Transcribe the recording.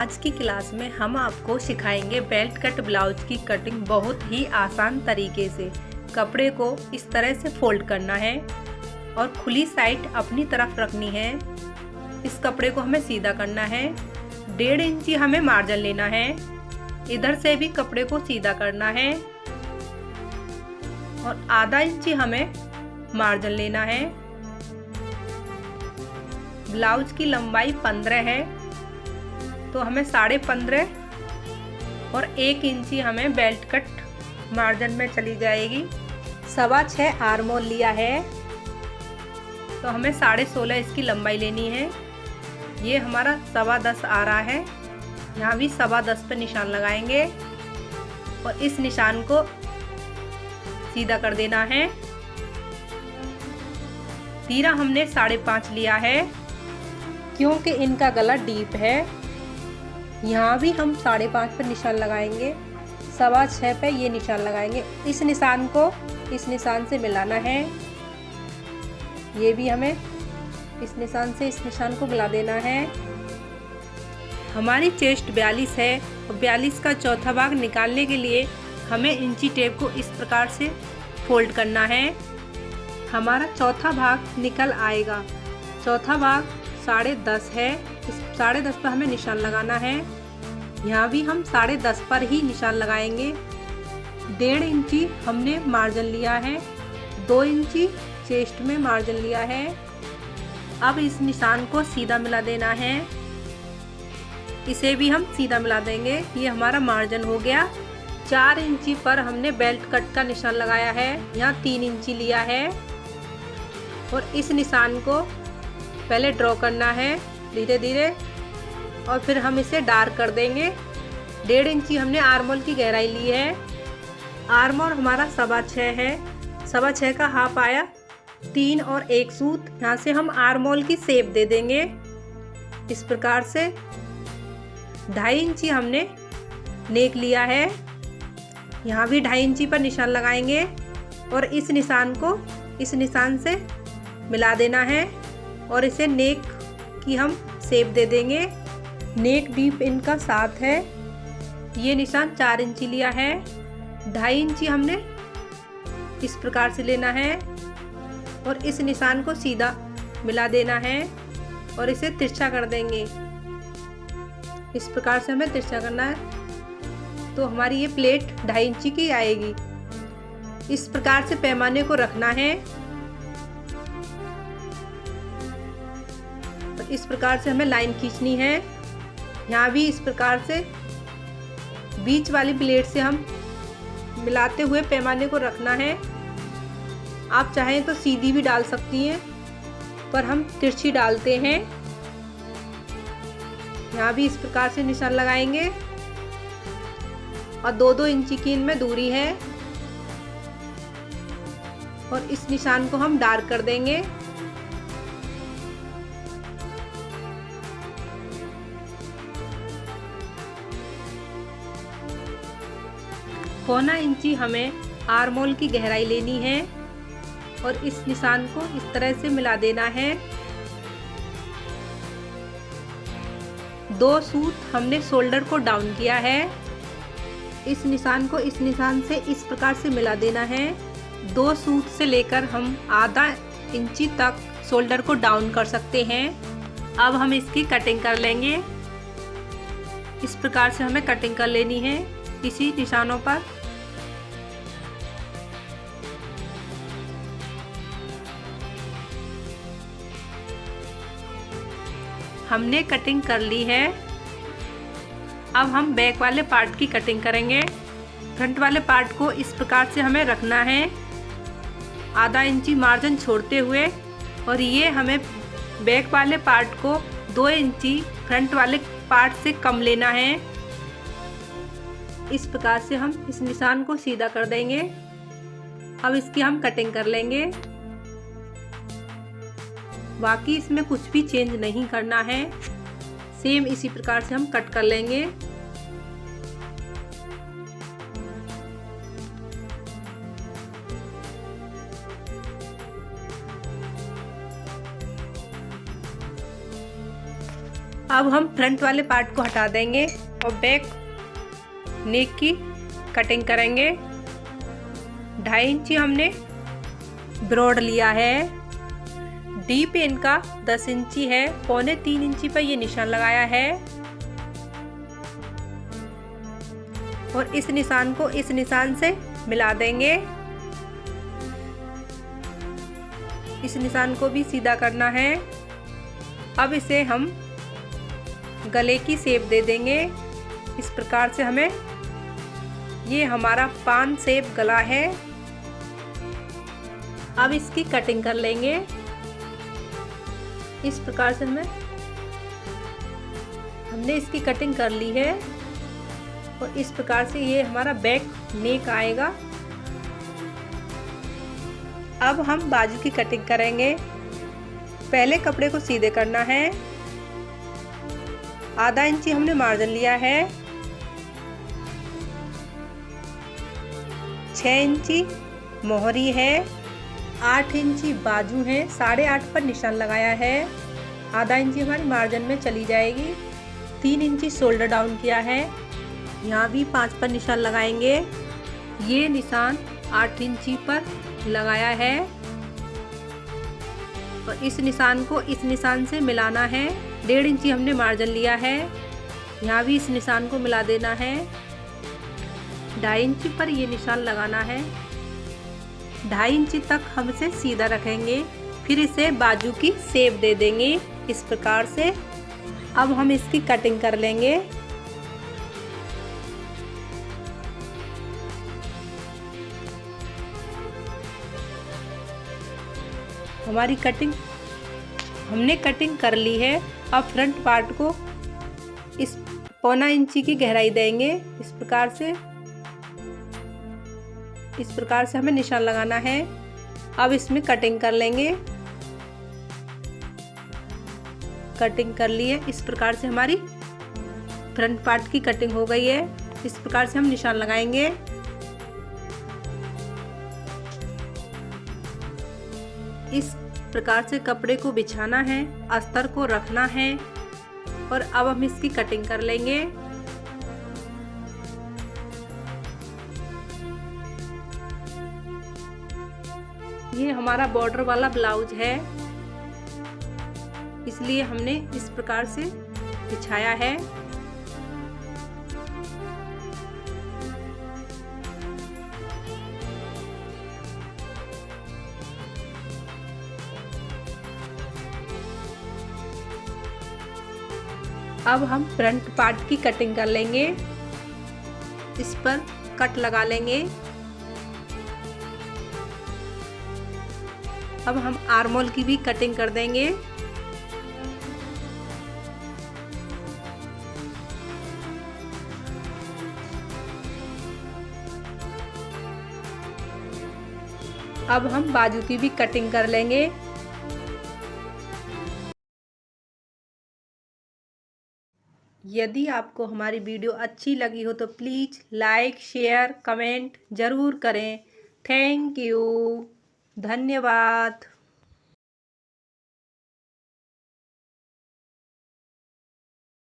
आज की क्लास में हम आपको सिखाएंगे बेल्ट कट ब्लाउज की कटिंग बहुत ही आसान तरीके से। कपड़े को इस तरह से फोल्ड करना है और खुली साइड अपनी तरफ रखनी है। इस कपड़े को हमें सीधा करना है। 1.5 इंची हमें मार्जिन लेना है। इधर से भी कपड़े को सीधा करना है और आधा इंची हमें मार्जिन लेना है। ब्लाउज की लंबाई 15 है तो हमें 15.5 और 1 इंची हमें बेल्ट कट मार्जिन में चली जाएगी। 6.25 आर्म होल लिया है तो हमें 16.5 इसकी लंबाई लेनी है। ये हमारा 10.25 आ रहा है। यहाँ भी 10.25 पे निशान लगाएंगे और इस निशान को सीधा कर देना है। तीरा हमने 5.5 लिया है क्योंकि इनका गला डीप है। यहाँ भी हम 5.5 पर निशान लगाएंगे। 6.25 पे ये निशान लगाएंगे। इस निशान को इस निशान से मिलाना है। ये भी हमें इस निशान से इस निशान को मिला देना है। हमारी चेस्ट 42 है और 42 का चौथा भाग निकालने के लिए हमें इंची टेप को इस प्रकार से फोल्ड करना है। हमारा चौथा भाग निकल आएगा। चौथा भाग 10.5 है। इस 10.5 पर हमें निशान लगाना है। यहाँ भी हम 10.5 पर ही निशान लगाएंगे। 1.5 इंची हमने मार्जिन लिया है। 2 इंची चेस्ट में मार्जिन लिया है। अब इस निशान को सीधा मिला देना है। इसे भी हम सीधा मिला देंगे। ये हमारा मार्जिन हो गया। 4 इंची पर हमने बेल्ट कट का निशान लगाया है। यहाँ 3 इंची लिया है और इस निशान को पहले ड्रॉ करना है धीरे धीरे और फिर हम इसे डार्क कर देंगे। 1.5 इंची हमने आर्म होल की गहराई ली है। आर्म होल हमारा 6.25 है। 6.25 का हाफ आया 3 और 1 सूत। यहाँ से हम आर्म होल की शेप दे देंगे इस प्रकार से। 2.5 इंची हमने नेक लिया है। यहाँ भी 2.5 इंची पर निशान लगाएंगे और इस निशान को इस निशान से मिला देना है और इसे नेक की हम शेप दे देंगे। नेक डीप इनका 7 है। ये निशान 4 इंची लिया है। 2.5 इंची हमने इस प्रकार से लेना है और इस निशान को सीधा मिला देना है और इसे तिरछा कर देंगे। इस प्रकार से हमें तिरछा करना है तो हमारी ये प्लेट 2.5 इंची की आएगी। इस प्रकार से पैमाने को रखना है। इस प्रकार से हमें लाइन खींचनी है। यहाँ भी इस प्रकार से बीच वाली प्लेट से हम मिलाते हुए पैमाने को रखना है। आप चाहें तो सीधी भी डाल सकती हैं पर हम तिरछी डालते हैं। यहाँ भी इस प्रकार से निशान लगाएंगे और 2-2 इंची की इनमें दूरी है और इस निशान को हम डार्क कर देंगे। पौना इंची हमें आर्म होल की गहराई लेनी है और इस निशान को इस तरह से मिला देना है। 2 सूत हमने शोल्डर को डाउन किया है। इस निशान को इस निशान से इस प्रकार से मिला देना है। 2 सूत से लेकर हम आधा इंची तक शोल्डर को डाउन कर सकते हैं। अब हम इसकी कटिंग कर लेंगे। इस प्रकार से हमें कटिंग कर लेनी है इसी निशानों पर। हमने कटिंग कर ली है। अब हम बैक वाले पार्ट की कटिंग करेंगे। फ्रंट वाले पार्ट को इस प्रकार से हमें रखना है आधा इंची मार्जिन छोड़ते हुए और ये हमें बैक वाले पार्ट को 2 इंची फ्रंट वाले पार्ट से कम लेना है। इस प्रकार से हम इस निशान को सीधा कर देंगे। अब इसकी हम कटिंग कर लेंगे। बाकी इसमें कुछ भी चेंज नहीं करना है। सेम इसी प्रकार से हम कट कर लेंगे। अब हम फ्रंट वाले पार्ट को हटा देंगे और बैक नेक की कटिंग करेंगे। 2.5 इंची हमने ब्रॉड लिया है। डीप इनका 10 इंची है। 2.25 इंची पर ये निशान लगाया है और इस निशान को इस निशान से मिला देंगे। इस निशान को भी सीधा करना है। अब इसे हम गले की शेप दे देंगे। इस प्रकार से हमें ये हमारा पान शेप गला है। अब इसकी कटिंग कर लेंगे। इस प्रकार से हमने इसकी कटिंग कर ली है और इस प्रकार से ये हमारा बैक नेक आएगा। अब हम बाजू की कटिंग करेंगे। पहले कपड़े को सीधे करना है। 0.5 इंची हमने मार्जिन लिया है। 6 इंची मोहरी है। 8 इंची बाजू है। 8.5 पर निशान लगाया है। 0.5 इंची हमारी मार्जिन में चली जाएगी। 3 इंची शोल्डर डाउन किया है। यहाँ भी 5 पर निशान लगाएंगे। ये निशान 8 इंची पर लगाया है और इस निशान को इस निशान से मिलाना है। 1.5 इंची हमने मार्जिन लिया है। यहाँ भी इस निशान को मिला देना है। 2.5 इंची पर ये निशान लगाना है। 2.5 इंची तक हम इसे सीधा रखेंगे। फिर इसे बाजू की शेप दे देंगे इस प्रकार से। अब हम इसकी कटिंग कर लेंगे। हमारी कटिंग हमने कटिंग कर ली है। अब फ्रंट पार्ट को इस 0.25 इंची की गहराई देंगे। इस प्रकार से हमें निशान लगाना है। अब इसमें कटिंग कर लेंगे। कटिंग कर ली है। इस प्रकार से हमारी फ्रंट पार्ट की कटिंग हो गई है। इस प्रकार से हम निशान लगाएंगे। इस प्रकार से कपड़े को बिछाना है, अस्तर को रखना है और अब हम इसकी कटिंग कर लेंगे। ये हमारा बॉर्डर वाला ब्लाउज है, इसलिए हमने इस प्रकार से बिछाया है। अब हम फ्रंट पार्ट की कटिंग कर लेंगे। इस पर कट लगा लेंगे। अब हम आर्म होल की भी कटिंग कर देंगे। अब हम बाजू की भी कटिंग कर लेंगे। यदि आपको हमारी वीडियो अच्छी लगी हो तो प्लीज़ लाइक, शेयर, कमेंट ज़रूर करें। Thank you. धन्यवाद।